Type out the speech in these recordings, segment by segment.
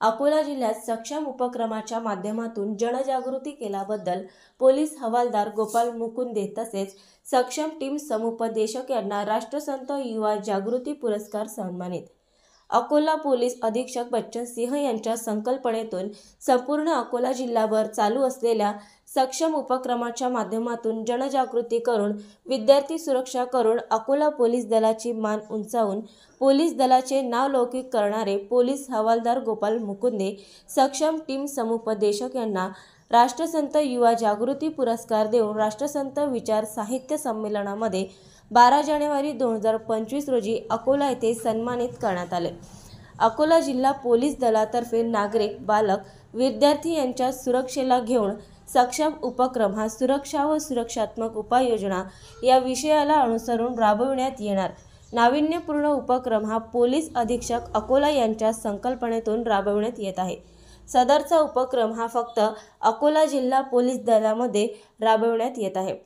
अकोला जिल्ह्यात सक्षम उपक्रमाच्या माध्यमातून जनजागृती केल्याबद्दल पोलीस हवालदार गोपाल मुकुंदे तसेच सक्षम टीम समुपदेशक यांना राष्ट्रसंत युवा जागृती पुरस्कार सन्मानित। अकोला पोलीस अधीक्षक बच्चन सिंह यांच्या संकल्पनेतून संपूर्ण अकोला जिल्हाभर चालू असलेल्या सक्षम उपक्रमाच्या माध्यमातून जनजागृती करून विद्यार्थी सुरक्षा करून अकोला पोलीस दलाची मान उंचावून पोलीस दलाचे नाव लौकिक करणारे पोलीस हवालदार गोपाल मुकुंदे सक्षम टीम समुपदेशक यांना राष्ट्रसंत युवा जागृती पुरस्कार देऊन राष्ट्रसंत विचार साहित्य संमेलनामध्ये 12 जानेवारी 2025 रोजी अकोला येथे सन्मानित करण्यात आले। अकोला जिल्हा पोलीस दलातर्फे नागरिक, बालक, विद्यार्थी यांच्या सुरक्षेला घेऊन सक्षम उपक्रम हा सुरक्षा व सुरक्षात्मक उपाययोजना या विषयाला अनुसरून राबविण्यात येणार नाविन्यपूर्ण उपक्रम हा पोलीस अधीक्षक अकोला यांच्या संकल्पनेतून राबविण्यात येत आहे। सदरचा उपक्रम हा फक्त अकोला जिल्हा पोलीस दलामध्ये राबविण्यात येत आहे।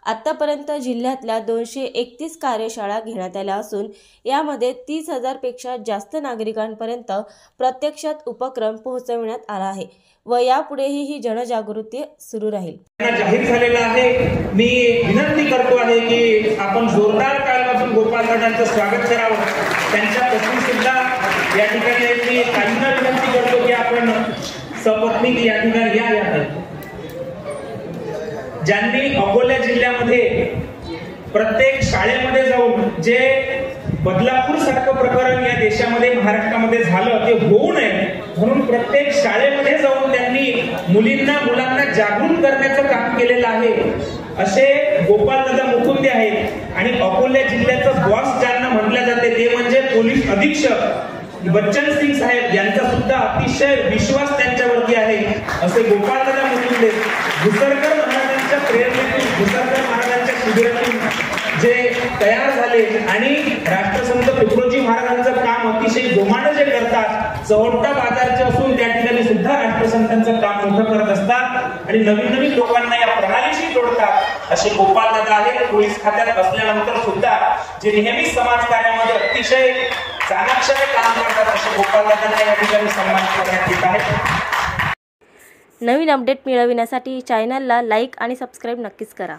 आतापर्यंत जिल्ह्यातल्या 231 कार्यशाळा घेण्यात आल्या असून यामध्ये 30,000 पेक्षा जास्त नागरिकांपर्यंत प्रत्यक्षात उपक्रम पोहोचविण्यात आला आहे व यापुढेही ही जनजागृती सुरू राहील। जाहीर झालेला आहे। मी विनंती करतो आहे की आपण जोरदार टाळ्यांपासून गोपाल दादांचं स्वागत करावं। त्यांच्यापासून सुद्धा या ठिकाणी मी काहींना विनंती करतो की आपण सपत्नीक या ठिकाणी या ज्यांनी अकोला जिल्ह्यामध्ये प्रत्येक शाळेमध्ये जाऊन जे बदलापूर सारखं प्रकरण या देशामध्ये महाराष्ट्रामध्ये झालं ते होऊ नये म्हणून प्रत्येक शाळेमध्ये जाऊन त्यांनी मुलांना जागृत करण्याचं काम केलेलं आहे। असे गोपाल दादा मुकुंदे आहेत आणि अकोला जिल्ह्याचं बॉस ज्यांना म्हटलं जाते ते म्हणजे पोलीस अधीक्षक बच्चन सिंग साहेब यांचा सुद्धा अतिशय विश्वास त्यांच्यावरती आहे। असे गोपाल दादा मुकुंदे भुसरकर महाराजांच्या प्रेरणेतून भुसरकर महाराजांच्या शिबिरातून जे तयार झाले आणि राष्ट्रसंत तुकडोजी महाराजांचं काम अतिशय जोमाने जे करतात चौहट्टा बाजारचे असून त्या ठिकाणी सुद्धा राष्ट्रसंतांचं काम मोठं करत असतात आणि नवीन लोकांना या प्रणालीशी जोडतात असे गोपाल दादा आहेत। पोलीस खात्यात असल्यानंतर सुद्धा जे नेहमी समाज कार्यामध्ये अतिशय चाणाक्षरे काम करतात असे गोपाल दादांना या ठिकाणी सन्मानित करण्यात येत आहे। नवीन अपडेट मिळविण्यासाठी चॅनलला लाईक आणि सबस्क्राईब नक्कीच करा।